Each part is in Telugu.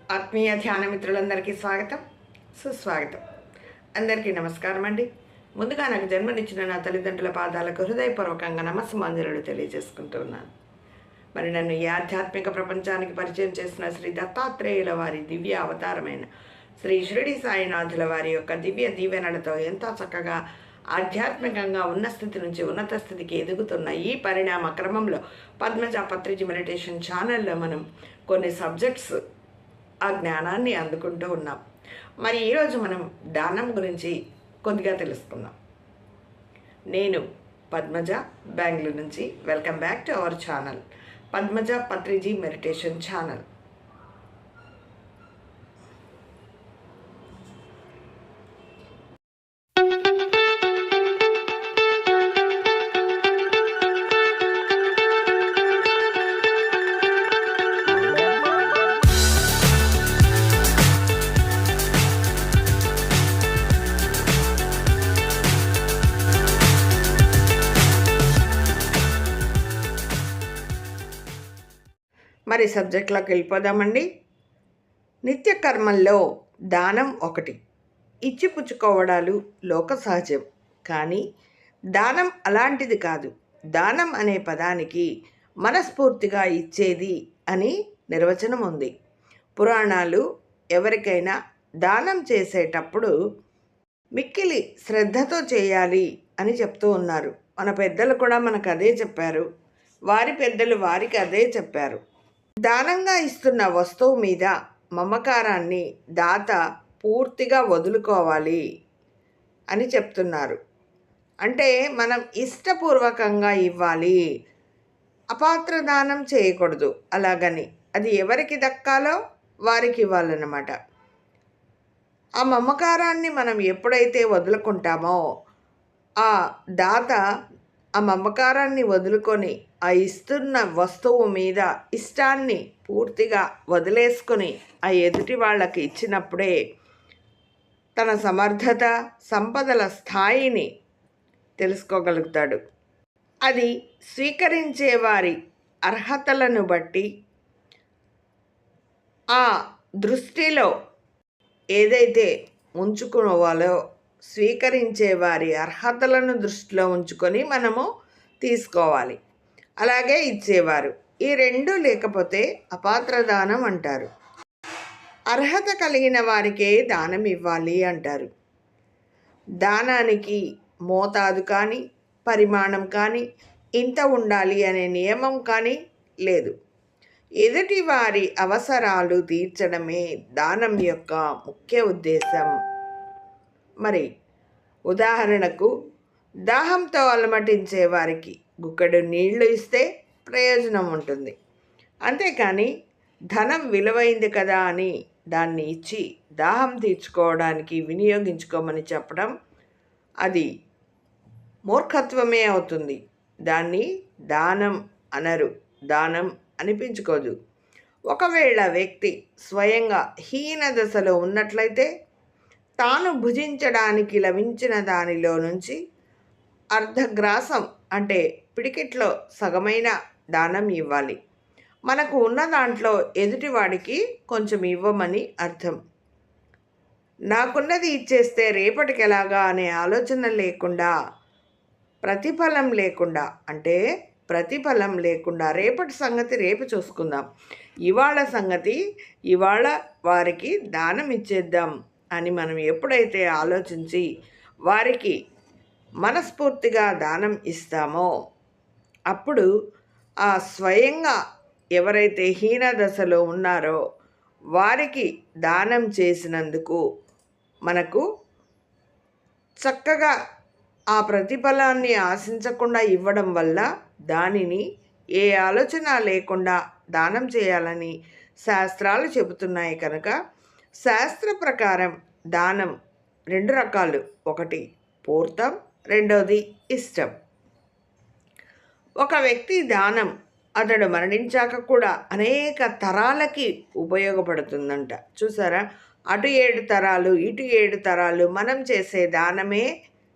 ఆత్మీయ ధ్యాన మిత్రులందరికీ స్వాగతం, సుస్వాగతం. అందరికీ నమస్కారం అండి. ముందుగా నాకు జన్మనిచ్చిన నా తల్లిదండ్రుల పాదాలకు హృదయపూర్వకంగా నమస్సుమాంజలులు తెలియజేసుకుంటూ ఉన్నాను. మరి నన్ను ఈ ఆధ్యాత్మిక ప్రపంచానికి పరిచయం చేసిన శ్రీ దత్తాత్రేయుల వారి దివ్య అవతారమైన శ్రీ షిరిడి సాయినాథుల వారి యొక్క దివ్య దీవెనలతో ఎంతో చక్కగా ఆధ్యాత్మికంగా ఉన్న స్థితి నుంచి ఉన్నత స్థితికి ఎదుగుతున్న ఈ పరిణామ క్రమంలో పద్మజ పత్రిజీ మెడిటేషన్ ఛానల్లో మనం కొన్ని సబ్జెక్ట్స్ ఆ జ్ఞానాన్ని అందుకుంటూ ఉన్నాం. మరి ఈరోజు మనం దానం గురించి కొద్దిగా తెలుసుకుందాం. నేను పద్మజ, బెంగళూరు నుంచి. Welcome back to our channel Padmaja Patriji meditation channel. మరి సబ్జెక్ట్లోకి వెళ్ళిపోదామండి. నిత్య కర్మల్లో దానం ఒకటి. ఇచ్చిపుచ్చుకోవడాలు లోక సహజం, కానీ దానం అలాంటిది కాదు. దానం అనే పదానికి మనస్ఫూర్తిగా ఇచ్చేది అని నిర్వచనం ఉంది. పురాణాలు ఎవరికైనా దానం చేసేటప్పుడు మిక్కిలి శ్రద్ధతో చేయాలి అని చెప్తూ ఉన్నారు. మన పెద్దలు కూడా మనకు అదే చెప్పారు, వారి పెద్దలు వారికి అదే చెప్పారు. దానంగా ఇస్తున్న వస్తువు మీద మమకారాన్ని దాత పూర్తిగా వదులుకోవాలి అని చెప్తున్నారు. అంటే మనం ఇష్టపూర్వకంగా ఇవ్వాలి, అపాత్ర దానం చేయకూడదు. అలాగని అది ఎవరికి దక్కాలో వారికి ఇవ్వాలన్నమాట. ఆ మమకారాన్ని మనం ఎప్పుడైతే వదులుకుంటామో ఆ దాత ఆ మమకారాన్ని వదులుకొని ఆ ఇస్తున్న వస్తువు మీద ఇష్టాన్ని పూర్తిగా వదిలేసుకొని ఆ ఎదుటి వాళ్ళకి ఇచ్చినప్పుడే తన సమర్థత, సంపదల స్థాయిని తెలుసుకోగలుగుతాడు. అది స్వీకరించే వారి అర్హతలను బట్టి ఆ దృష్టిలో ఏదైతే ఉంచుకోవాలో స్వీకరించే వారి అర్హతలను దృష్టిలో ఉంచుకొని మనము తీసుకోవాలి. అలాగే ఇచ్చేవారు. ఈ రెండు లేకపోతే అపాత్ర దానం అంటారు. అర్హత కలిగిన వారికే దానం ఇవ్వాలి అంటారు. దానానికి మోతాదు కానీ, పరిమాణం కానీ, ఇంత ఉండాలి అనే నియమం కానీ లేదు. ఎదుటి వారి అవసరాలు తీర్చడమే దానం యొక్క ముఖ్య ఉద్దేశం. మరి ఉదాహరణకు దాహంతో అలమటించే వారికి గుక్కడు నీళ్లు ఇస్తే ప్రయోజనం ఉంటుంది. అంతేకాని ధనం విలువైంది కదా అని దాన్ని ఇచ్చి దాహం తీర్చుకోవడానికి వినియోగించుకోమని చెప్పడం అది మూర్ఖత్వమే అవుతుంది. దాన్ని దానం అనరు, దానం అనిపించుకోదు. ఒకవేళ వ్యక్తి స్వయంగా హీన దశలో ఉన్నట్లయితే తాను భుజించడానికి లభించిన దానిలో నుంచి అర్ధగ్రాసం అంటే పిడికిట్లో సగమైన దానం ఇవ్వాలి. మనకు ఉన్న దాంట్లో ఎదుటివాడికి కొంచెం ఇవ్వమని అర్థం. నాకున్నది ఇచ్చేస్తే రేపటికి ఎలాగా అనే ఆలోచన లేకుండా, ప్రతిఫలం లేకుండా, అంటే ప్రతిఫలం లేకుండా రేపటి సంగతి రేపు చూసుకుందాం, ఇవాళ సంగతి ఇవాళ వారికి దానం ఇచ్చేద్దాం అని మనం ఎప్పుడైతే ఆలోచించి వారికి మనస్ఫూర్తిగా దానం ఇస్తామో అప్పుడు ఆ స్వయంగా ఎవరైతే హీన దశలో ఉన్నారో వారికి దానం చేసినందుకు మనకు చక్కగా ఆ ప్రతిఫలాన్ని ఆశించకుండా ఇవ్వడం వల్ల దానిని ఏ ఆలోచన లేకుండా దానం చేయాలని శాస్త్రాలు చెబుతున్నాయి. కనుక శాస్త్ర ప్రకారం దానం రెండు రకాలు. ఒకటి పూర్తం, రెండోది ఇష్టం. ఒక వ్యక్తి దానం అతడు మరణించాక కూడా అనేక తరాలకి ఉపయోగపడుతుందంట. చూసారా, అటు 7 తరాలు ఇటు 7 తరాలు మనం చేసే దానమే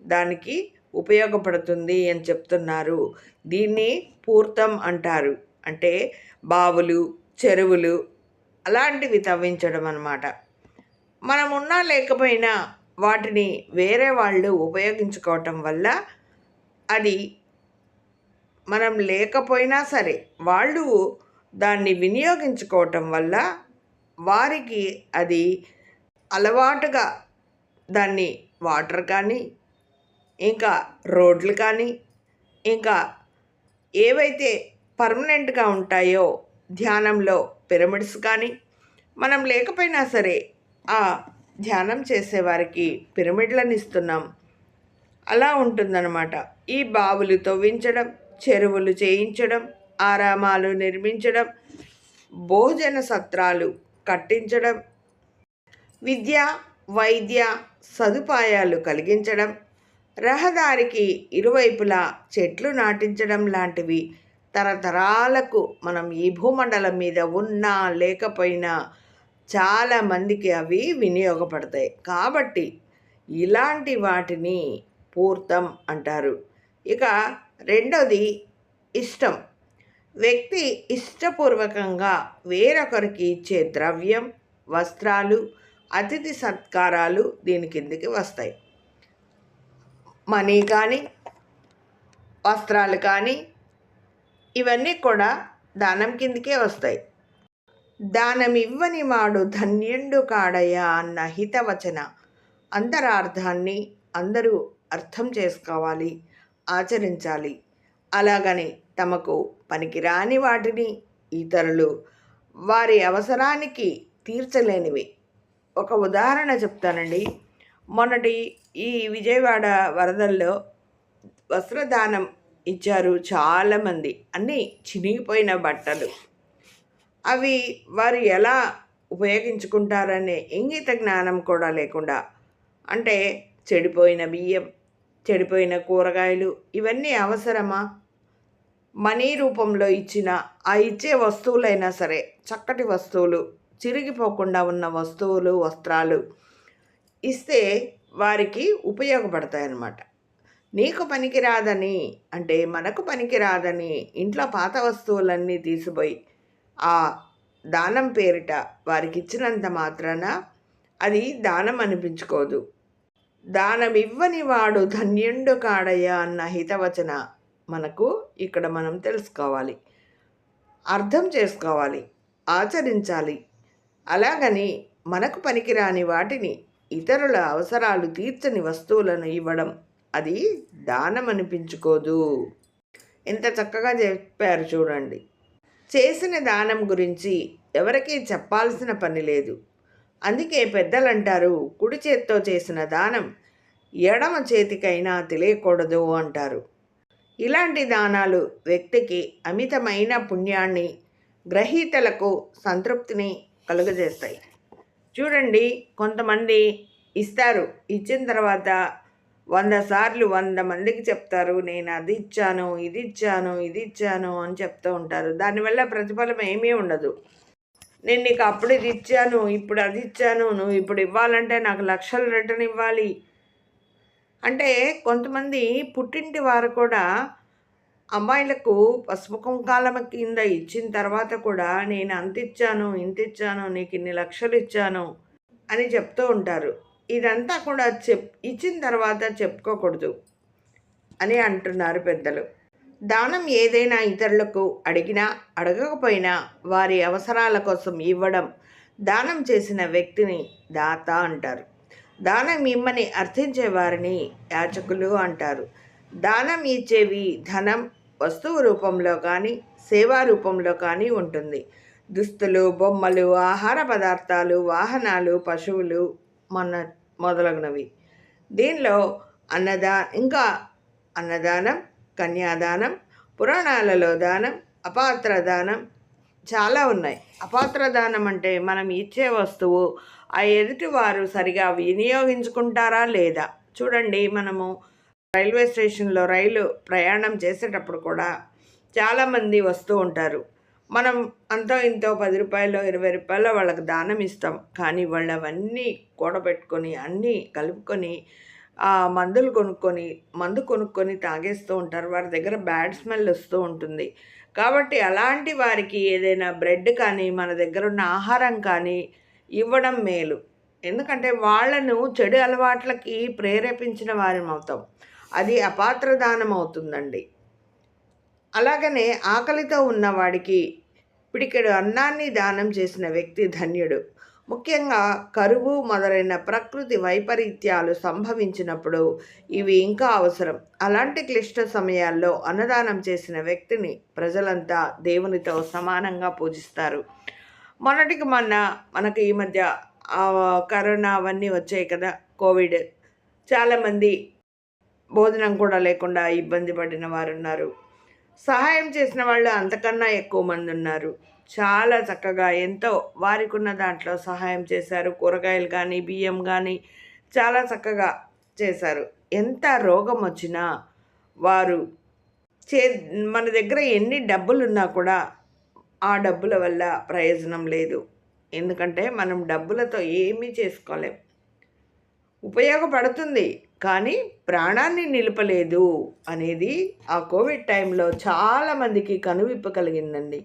దానికి ఉపయోగపడుతుంది అని చెప్తున్నారు. దీన్ని పూర్తం అంటారు. అంటే బావులు, చెరువులు అలాంటివి తవ్వించడం అన్నమాట. మనం ఉన్నా లేకపోయినా వాటిని వేరే వాళ్ళు ఉపయోగించుకోవటం వల్ల అది మనం లేకపోయినా సరే వాళ్ళు దాన్ని వినియోగించుకోవటం వల్ల వారికి అది అలవాటుగా దాన్ని వాటర్ కానీ, ఇంకా రోడ్లు కానీ, ఇంకా ఏవైతే పర్మనెంట్గా ఉంటాయో ధ్యానంలో పిరమిడ్స్ కానీ, మనం లేకపోయినా సరే ఆ ధ్యానం చేసేవారికి పిరమిడ్లను ఇస్తున్నాం. అలా ఉంటుందన్నమాట. ఈ బావులు తవ్వించడం, చెరువులు చేయించడం, ఆరామాలు నిర్మించడం, భోజన సత్రాలు కట్టించడం, విద్య వైద్య సదుపాయాలు కలిగించడం, రహదారికి ఇరువైపులా చెట్లు నాటించడం లాంటివి తరతరాలకు మనం ఈ భూమండలం మీద ఉన్నా లేకపోయినా చాలామందికి అవి వినియోగపడతాయి. కాబట్టి ఇలాంటి వాటిని పూర్తం అంటారు. ఇక రెండోది ఇష్టం. వ్యక్తి ఇష్టపూర్వకంగా వేరొకరికి ఇచ్చే ద్రవ్యం, వస్త్రాలు, అతిథి సత్కారాలు దీని కిందికి వస్తాయి. మనీ కానీ, వస్త్రాలు కానీ ఇవన్నీ కూడా దానం కిందికే వస్తాయి. దానమివ్వని వాడు ధన్యుండు కాడయ్యా అన్న హితవచన అంతరార్థాన్ని అందరూ అర్థం చేసుకోవాలి, ఆచరించాలి. అలాగని తమకు పనికిరాని వాటిని ఇతరులు వారి అవసరానికి తీర్చలేనివి. ఒక ఉదాహరణ చెప్తానండి. మొన్నటి ఈ విజయవాడ వరదల్లో వస్త్రదానం ఇచ్చారు చాలామంది. అన్నీ చినిగిపోయిన బట్టలు. అవి వారు ఎలా ఉపయోగించుకుంటారనే ఇంగిత జ్ఞానం కూడా లేకుండా, అంటే చెడిపోయిన బియ్యం, చెడిపోయిన కూరగాయలు ఇవన్నీ అవసరమా? మనీ రూపంలో ఇచ్చిన ఆ ఇచ్చే వస్తువులైనా సరే చక్కటి వస్తువులు, చిరిగిపోకుండా ఉన్న వస్తువులు, వస్త్రాలు ఇస్తే వారికి ఉపయోగపడతాయన్నమాట. నీకు పనికిరాదని, అంటే మనకు పనికిరాదని ఇంట్లో పాత వస్తువులన్నీ తీసిపోయి ఆ దానం పేరిట వారికి ఇచ్చినంత మాత్రాన అది దానం అనిపించుకోదు. దానమివ్వని వాడు ధన్యుండు కాడయ్యా అన్న హితవచన మనకు ఇక్కడ మనం తెలుసుకోవాలి, అర్థం చేసుకోవాలి, ఆచరించాలి. అలాగని మనకు పనికిరాని వాటిని, ఇతరుల అవసరాలు తీర్చని వస్తువులను ఇవ్వడం అది దానం అనిపించుకోదు. ఎంత చక్కగా చెప్పారు చూడండి. చేసిన దానం గురించి ఎవరికీ చెప్పాల్సిన పని లేదు. అందుకే పెద్దలంటారు, కుడి చేత్తో చేసిన దానం ఎడమ చేతికైనా తెలియకూడదు అంటారు. ఇలాంటి దానాలు వ్యక్తికి అమితమైన పుణ్యాన్ని, గ్రహీతలకు సంతృప్తిని కలుగజేస్తాయి. చూడండి, కొంతమంది ఇస్తారు, ఇచ్చిన తర్వాత 100 సార్లు 100 మందికి చెప్తారు, నేను అది ఇచ్చాను, ఇది ఇచ్చాను, ఇది ఇచ్చాను అని చెప్తూ ఉంటారు. దానివల్ల ప్రతిఫలం ఏమీ ఉండదు. నేను నీకు అప్పుడు ఇది ఇచ్చాను, ఇప్పుడు అది ఇచ్చాను, నువ్వు ఇప్పుడు ఇవ్వాలంటే నాకు లక్షలు రిటర్న్ ఇవ్వాలి అంటే, కొంతమంది పుట్టింటి వారు కూడా అమ్మాయిలకు పసుపు కుంకాలమ కింద ఇచ్చిన తర్వాత కూడా నేను అంత ఇచ్చాను, ఇంత ఇచ్చాను, నీకు ఇన్ని లక్షలు ఇచ్చాను అని చెప్తూ ఉంటారు. ఇదంతా కూడా ఇచ్చిన తర్వాత చెప్పుకోకూడదు అని అంటున్నారు పెద్దలు. దానం ఏదైనా ఇతరులకు అడిగినా అడగకపోయినా వారి అవసరాల కోసం ఇవ్వడం దానం చేసిన వ్యక్తిని దాత అంటారు. దానం ఇమ్మని అర్థించే వారిని యాచకులు అంటారు. దానం ఇచ్చేవి ధనం, వస్తువు రూపంలో కానీ సేవా రూపంలో కానీ ఉంటుంది. దుస్తులు, బొమ్మలు, ఆహార పదార్థాలు, వాహనాలు, పశువులు మొదలగునవి. దీనిలో అన్నదానం, కన్యాదానం, పురాణాలలో దానం, అపాత్ర దానం చాలా ఉన్నాయి. అపాత్ర దానం అంటే మనం ఇచ్చే వస్తువు ఆ ఎదుటివారు సరిగా వినియోగించుకుంటారా లేదా. చూడండి, మనము రైల్వే స్టేషన్లో రైలు ప్రయాణం చేసేటప్పుడు కూడా చాలామంది వస్తూ ఉంటారు. మనం అంతో ఇంతో 10 రూపాయలు 20 రూపాయలు వాళ్ళకి దానం ఇస్తాం. కానీ వాళ్ళు అవన్నీ కూడబెట్టుకొని అన్నీ కలుపుకొని మందు కొనుక్కొని తాగేస్తూ ఉంటారు. వారి దగ్గర బ్యాడ్ స్మెల్ వస్తూ ఉంటుంది. కాబట్టి అలాంటి వారికి ఏదైనా బ్రెడ్ కానీ మన దగ్గర ఉన్న ఆహారం కానీ ఇవ్వడం మేలు. ఎందుకంటే వాళ్ళను చెడు అలవాట్లకి ప్రేరేపించిన వారమవుతాం. అది అపాత్రదానం అవుతుందండి. అలాగనే ఆకలితో ఉన్నవాడికి పిడికెడు అన్నాన్ని దానం చేసిన వ్యక్తి ధన్యుడు. ముఖ్యంగా కరువు మొదలైన ప్రకృతి వైపరీత్యాలు సంభవించినప్పుడు ఇవి ఇంకా అవసరం. అలాంటి క్లిష్ట సమయాల్లో అన్నదానం చేసిన వ్యక్తిని ప్రజలంతా దేవునితో సమానంగా పూజిస్తారు. మొన్నటికి మొన్న మనకు ఈ మధ్య కరోనా అవన్నీ వచ్చాయి కదా, కోవిడ్. చాలామంది భోజనం కూడా లేకుండా ఇబ్బంది పడిన వారు ఉన్నారు. సహాయం చేసిన వాళ్ళు అంతకన్నా ఎక్కువ మంది ఉన్నారు. చాలా చక్కగా ఎంతో వారికి ఉన్న దాంట్లో సహాయం చేశారు. కూరగాయలు కానీ బియ్యం కానీ చాలా చక్కగా చేశారు. ఎంత రోగం వచ్చినా వారు మన దగ్గర ఎన్ని డబ్బులున్నా కూడా ఆ డబ్బుల వల్ల ప్రయోజనం లేదు. ఎందుకంటే మనం డబ్బులతో ఏమీ చేసుకోలేం. ఉపయోగపడుతుంది కానీ ప్రాణాన్ని నిలపలేదు అనేది ఆ కోవిడ్ టైంలో చాలామందికి కనువిప్పు కలిగిందండి.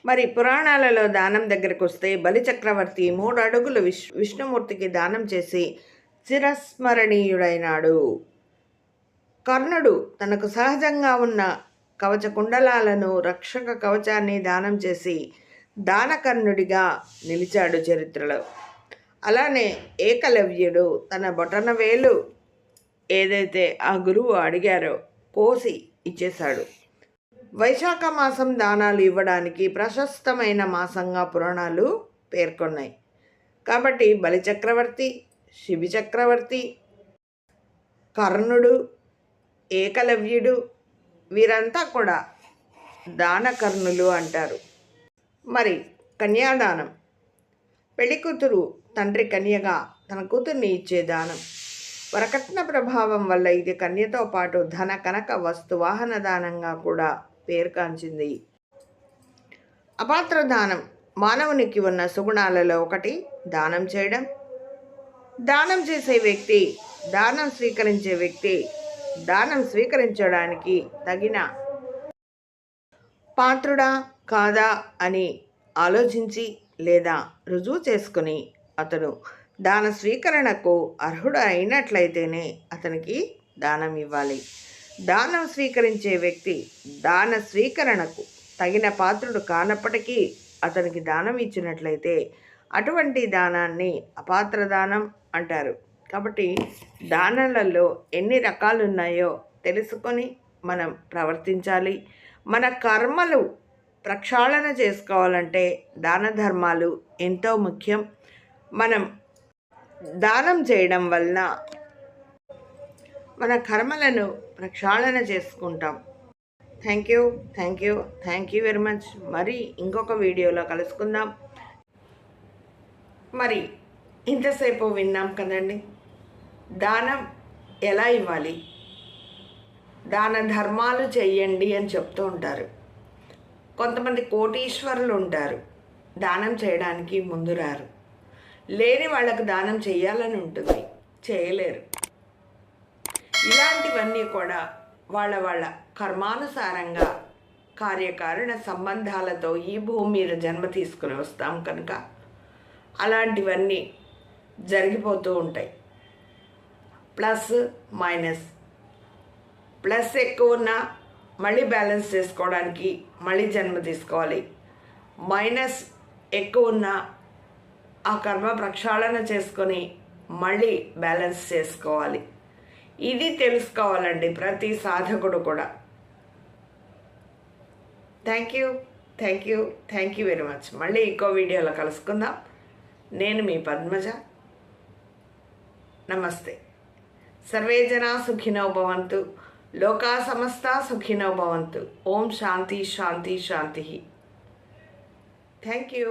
మరి పురాణాలలో దానం దగ్గరకు వస్తే బలిచక్రవర్తి 3 అడుగులు విష్ణుమూర్తికి దానం చేసి చిరస్మరణీయుడైనాడు. కర్ణుడు తనకు సహజంగా ఉన్న కవచ కుండలాలను రక్షక కవచాన్ని దానం చేసి దానకర్ణుడిగా నిలిచాడు చరిత్రలో. అలానే ఏకలవ్యుడు తన బొటన వేలు ఏదైతే ఆ గురువు అడిగారో కోసి ఇచ్చేశాడు. వైశాఖ మాసం దానాలు ఇవ్వడానికి ప్రశస్తమైన మాసంగా పురాణాలు పేర్కొన్నాయి. కాబట్టి బలిచక్రవర్తి, శిబి చక్రవర్తి, కర్ణుడు, ఏకలవ్యుడు వీరంతా కూడా దానకర్ణులు అంటారు. మరి కన్యాదానం, పెళ్లికూతురు తండ్రి కన్యగా తన కూతుర్ని ఇచ్చే దానం. వరకట్న ప్రభావం వల్ల ఇది కన్యతో పాటు ధన కనక వస్తు వాహన దానంగా కూడా పేర్కాంచింది. అపాత్ర దానం మానవునికి ఉన్న సుగుణాలలో ఒకటి దానం చేయడం. దానం చేసే వ్యక్తి, దానం స్వీకరించే వ్యక్తి దానం స్వీకరించడానికి తగిన పాత్రుడా కాదా అని ఆలోచించి లేదా రుజువు చేసుకుని అతను దాన స్వీకరణకు అర్హుడు అయినట్లయితేనే అతనికి దానం ఇవ్వాలి. దానం స్వీకరించే వ్యక్తి దాన స్వీకరణకు తగిన పాత్రుడు కానప్పటికీ అతనికి దానం ఇచ్చినట్లయితే అటువంటి దానాన్ని అపాత్ర దానం అంటారు. కాబట్టి దానాలలో ఎన్ని రకాలు ఉన్నాయో తెలుసుకొని మనం ప్రవర్తించాలి. మన కర్మలు ప్రక్షాళన చేసుకోవాలంటే దాన ధర్మాలు ఎంతో ముఖ్యం. మనం దానం చేయడం వలన మన కర్మలను ప్రక్షాళన చేసుకుంటాం. Thank you very much. మరి ఇంకొక వీడియోలో కలుసుకుందాం. మరి ఇంతసేపు విన్నాం కదండి, దానం ఎలా ఇవ్వాలి, దాన ధర్మాలు చెయ్యండి అని చెప్తూ ఉంటారు. కొంతమంది కోటీశ్వరులు ఉంటారు, దానం చేయడానికి ముందు రారు. లేని వాళ్ళకు దానం చేయాలని ఉంటుంది, చేయలేరు. ఇలాంటివన్నీ కూడా వాళ్ళ కర్మానుసారంగా కార్యకారణ సంబంధాలతో ఈ భూమి మీద జన్మ తీసుకుని వస్తాం కనుక అలాంటివన్నీ జరిగిపోతూ ఉంటాయి. ప్లస్ మైనస్, ప్లస్ ఎక్కువ ఉన్నా మళ్ళీ బ్యాలెన్స్ చేసుకోవడానికి మళ్ళీ జన్మ తీసుకోవాలి. మైనస్ ఎక్కువ ఉన్నా ఆ కర్మ ప్రక్షాళన చేసుకొని మళ్ళీ బ్యాలెన్స్ చేసుకోవాలి. ఇది తెలుసుకోవాలండి ప్రతి సాధకుడు కూడా. Thank you very much. మళ్ళీ ఇంకో వీడియోలో కలుసుకుందాం. నేను మీ పద్మజ. నమస్తే. సర్వే జనా సుఖినో భవంతు, లోకా సమస్తా సుఖినో భవంతు. ఓం శాంతి శాంతి శాంతి. Thank you.